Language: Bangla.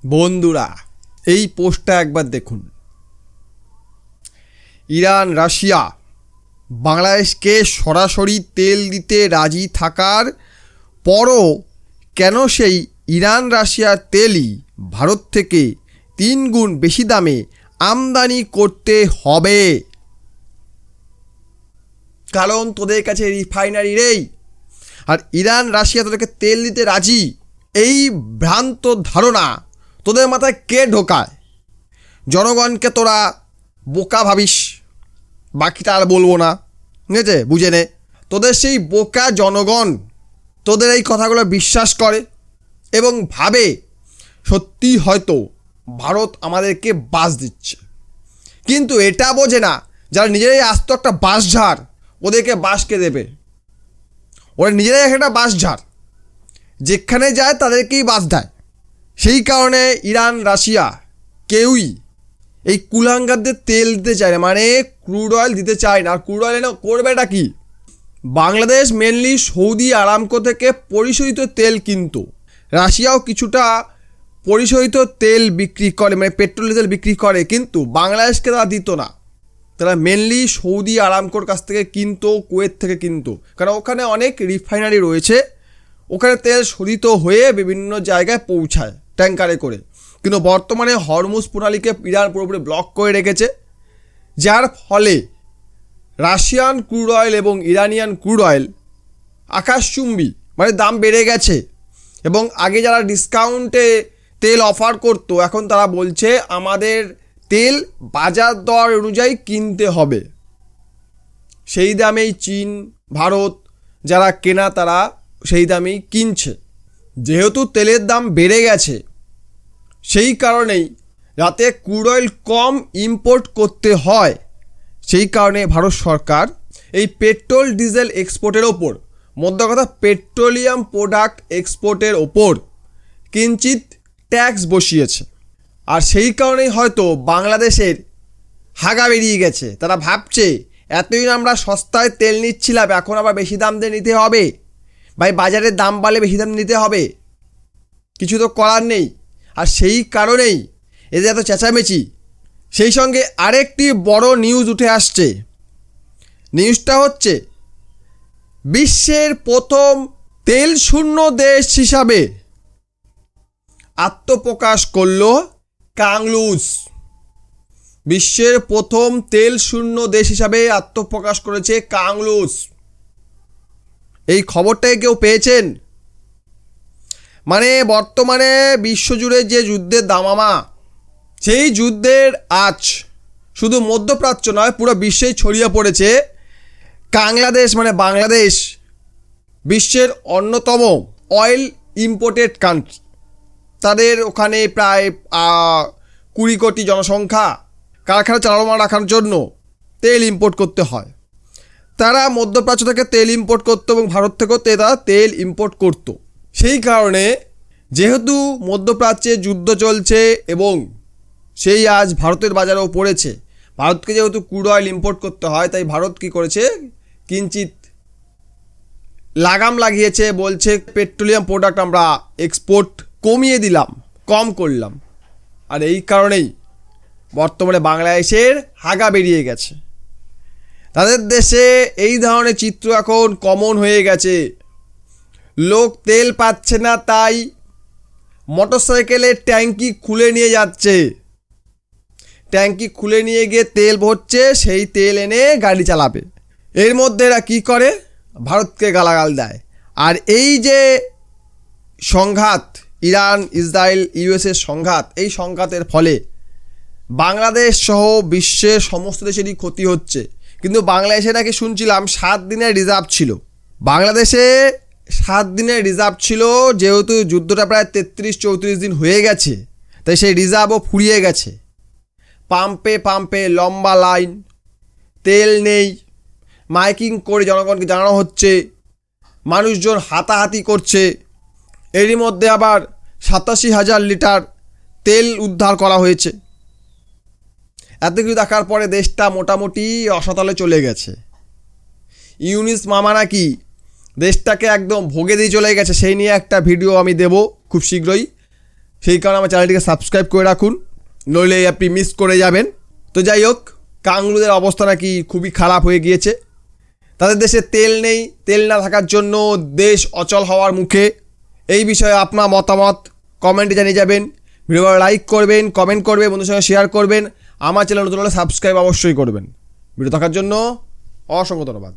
বন্ধুরা, এই পোস্টটা একবার দেখুন। ইরান রাশিয়া বাংলাদেশকে সরাসরি তেল দিতে রাজি থাকার পরও কেন সেই ইরান রাশিয়ার তেলই ভারত থেকে 3 গুণ বেশি দামে আমদানি করতে হবে? কারণ তোদের কাছে রিফাইনারি নেই, আর ইরান রাশিয়া তোদেরকে তেল দিতে রাজি। এই ভ্রান্ত ধারণা তোদের মাথায় কে ঢোকায়? জনগণকে তোরা বোকা ভাবিস, বাকিটা আর বলবো না, ঠিক আছে? বুঝে নে, তোদের সেই বোকা জনগণ তোদের এই কথাগুলো বিশ্বাস করে এবং ভাবে সত্যি হয়তো ভারত আমাদেরকে বাস দিচ্ছে। কিন্তু এটা বোঝে না যারা নিজেরাই আস্ত একটা বাঁশঝাড়, ওদেরকে বাঁশকে দেবে। ওরা নিজেরাই একটা বাঁশঝাড়, যেখানে যায় তাদেরকেই বাস দেয়। সেই কারণে ইরান রাশিয়া কেউই এই কুলাঙ্গারদের তেল দিতে চায় না, মানে ক্রুড অয়েল দিতে চায় না। আর ক্রুড অয়েল করবেটা কি? বাংলাদেশ মেনলি সৌদি আরামকো থেকে পরিশোধিত তেল কিনতো। রাশিয়াও কিছুটা পরিশোধিত তেল বিক্রি করে, মানে পেট্রোল ডিজেল বিক্রি করে, কিন্তু বাংলাদেশকে তারা দিত না। তারা মেনলি সৌদি আরামকোর কাছ থেকে কিনতো, কুয়েত থেকে কিনতো, কারণ ওখানে অনেক রিফাইনারি রয়েছে। ওখানে তেল শোধিত হয়ে বিভিন্ন জায়গায় পৌঁছায় ট্যাঙ্কারে করে। কিন্তু বর্তমানে হরমুজ প্রণালীকে ইরান পুরোপুরি ব্লক করে রেখেছে, যার ফলে রাশিয়ান ক্রুড অয়েল এবং ইরানিয়ান ক্রুড অয়েল আকাশচুম্বী মানে দাম বেড়ে গেছে। এবং আগে যারা ডিসকাউন্টে তেল অফার করতো, এখন তারা বলছে আমাদের তেল বাজার দর অনুযায়ী কিনতে হবে। সেই দামেই চীন, ভারত যারা কেনা তারা সেই দামেই কিনছে। যেহেতু তেলের দাম বেড়ে গেছে, সেই কারণেই যাতে ক্রুড অয়েল কম ইম্পোর্ট করতে হয়, সেই কারণে ভারত সরকার এই পেট্রোল ডিজেল এক্সপোর্টের ওপর, মধ্যে কথা পেট্রোলিয়াম প্রোডাক্ট এক্সপোর্টের ওপর কিঞ্চিত ট্যাক্স বসিয়েছে। আর সেই কারণেই হয়তো বাংলাদেশের হাগা বেরিয়ে গেছে। তারা ভাবছে এতদিন আমরা সস্তায় তেল নিচ্ছিলাম, এখন আবার বেশি দাম দিয়ে নিতে হবে। ভাই, বাজারের দাম বাড়লে বেশি দাম নিতে হবে, কিছু তো করার নেই। আর সেই কারণেই এদের এত চেঁচামেচি। সেই সঙ্গে আরেকটি বড় নিউজ উঠে আসছে। নিউজটা হচ্ছে বিশ্বের প্রথম তেল শূন্য দেশ হিসাবে আত্মপ্রকাশ করল কাংলুস। বিশ্বের প্রথম তেল শূন্য দেশ হিসাবে আত্মপ্রকাশ করেছে কাংলুস। এই খবরটাই কেউ পেয়েছেন? মানে বর্তমানে বিশ্বজুড়ে যে যুদ্ধের দামামা, সেই যুদ্ধের আজ শুধু মধ্যপ্রাচ্য নয়, পুরো বিশ্বেই ছড়িয়ে পড়েছে। কাংলাদেশ মানে বাংলাদেশ বিশ্বের অন্যতম অয়েল ইম্পোর্টেড কান্ট্রি। তাদের ওখানে প্রায় 20 কোটি জনসংখ্যা, কারখানা চালমান রাখার জন্য তেল ইম্পোর্ট করতে হয়। তারা মধ্যপ্রাচ্য থেকে তেল ইম্পোর্ট করতো এবং ভারত থেকেও তারা তেল ইম্পোর্ট করত। সেই কারণে যেহেতু মধ্যপ্রাচ্যে যুদ্ধ চলছে এবং সেই আজ ভারতের বাজারেও পড়েছে, ভারতকে যেহেতু ক্রুড অয়েল ইম্পোর্ট করতে হয়, তাই ভারত কী করেছে, কিঞ্চিত লাগাম লাগিয়েছে। বলছে পেট্রোলিয়াম প্রোডাক্ট আমরা এক্সপোর্ট কমিয়ে দিলাম, কম করলাম। আর এই কারণেই বর্তমানে বাংলাদেশের হাগা বেরিয়ে গেছে। তাদের দেশে এই ধরনের চিত্র এখন কমন হয়ে গেছে। লোক তেল পাচ্ছে না, তাই মোটরসাইকেলের ট্যাঙ্কি খুলে নিয়ে যাচ্ছে। ট্যাঙ্কি খুলে নিয়ে গিয়ে তেল ভরছে, সেই তেল এনে গাড়ি চালাবে। এর মধ্যে এরা কী করে, ভারতকে গালাগাল দেয়। আর এই যে সংঘাত, ইরান ইসরায়েল ইউএসের সংঘাত, এই সংঘাতের ফলে বাংলাদেশ সহ বিশ্বের সমস্ত দেশেরই ক্ষতি হচ্ছে। কিন্তু বাংলাদেশে নাকি শুনছিলাম 7 দিনের রিজার্ভ ছিল। বাংলাদেশে 7 দিনের রিজার্ভ ছিল, যেহেতু যুদ্ধটা প্রায় 33-34 দিন হয়ে গেছে, তাই সেই রিজার্ভও ফুরিয়ে গেছে। পাম্পে পাম্পে লম্বা লাইন, তেল নেই। মাইকিং করে জনগণকে জানানো হচ্ছে, মানুষজন হাতাহাতি করছে। এরই মধ্যে আবার 87,000 লিটার তেল উদ্ধার করা হয়েছে। এত কিছু দেখার পরে দেশটা মোটামুটি অসাতলে চলে গেছে। ইউনিস মামা নাকি দেশটাকে একদম ভোগে দিয়ে চলে গেছে। সেই নিয়ে একটা ভিডিও আমি দেব খুব শীঘ্রই। সেই কারণে আমার চ্যানেলটিকে সাবস্ক্রাইব করে রাখুন, নইলে আপনি মিস করে যাবেন। তো যাই হোক, কাংলুদের অবস্থা নাকি খুবই খারাপ হয়ে গিয়েছে। তাদের দেশে তেল নেই, তেল না থাকার জন্য দেশ অচল হওয়ার মুখে। এই বিষয়ে আপনার মতামত কমেন্টে জানিয়ে যাবেন। ভিডিও লাইক করবেন, কমেন্ট করবেন, বন্ধুদের সঙ্গে শেয়ার করবেন। আমার চ্যানেল নতুন হলে সাবস্ক্রাইব অবশ্যই করবেন। ভিডিও দেখার জন্য অসংখ্য ধন্যবাদ।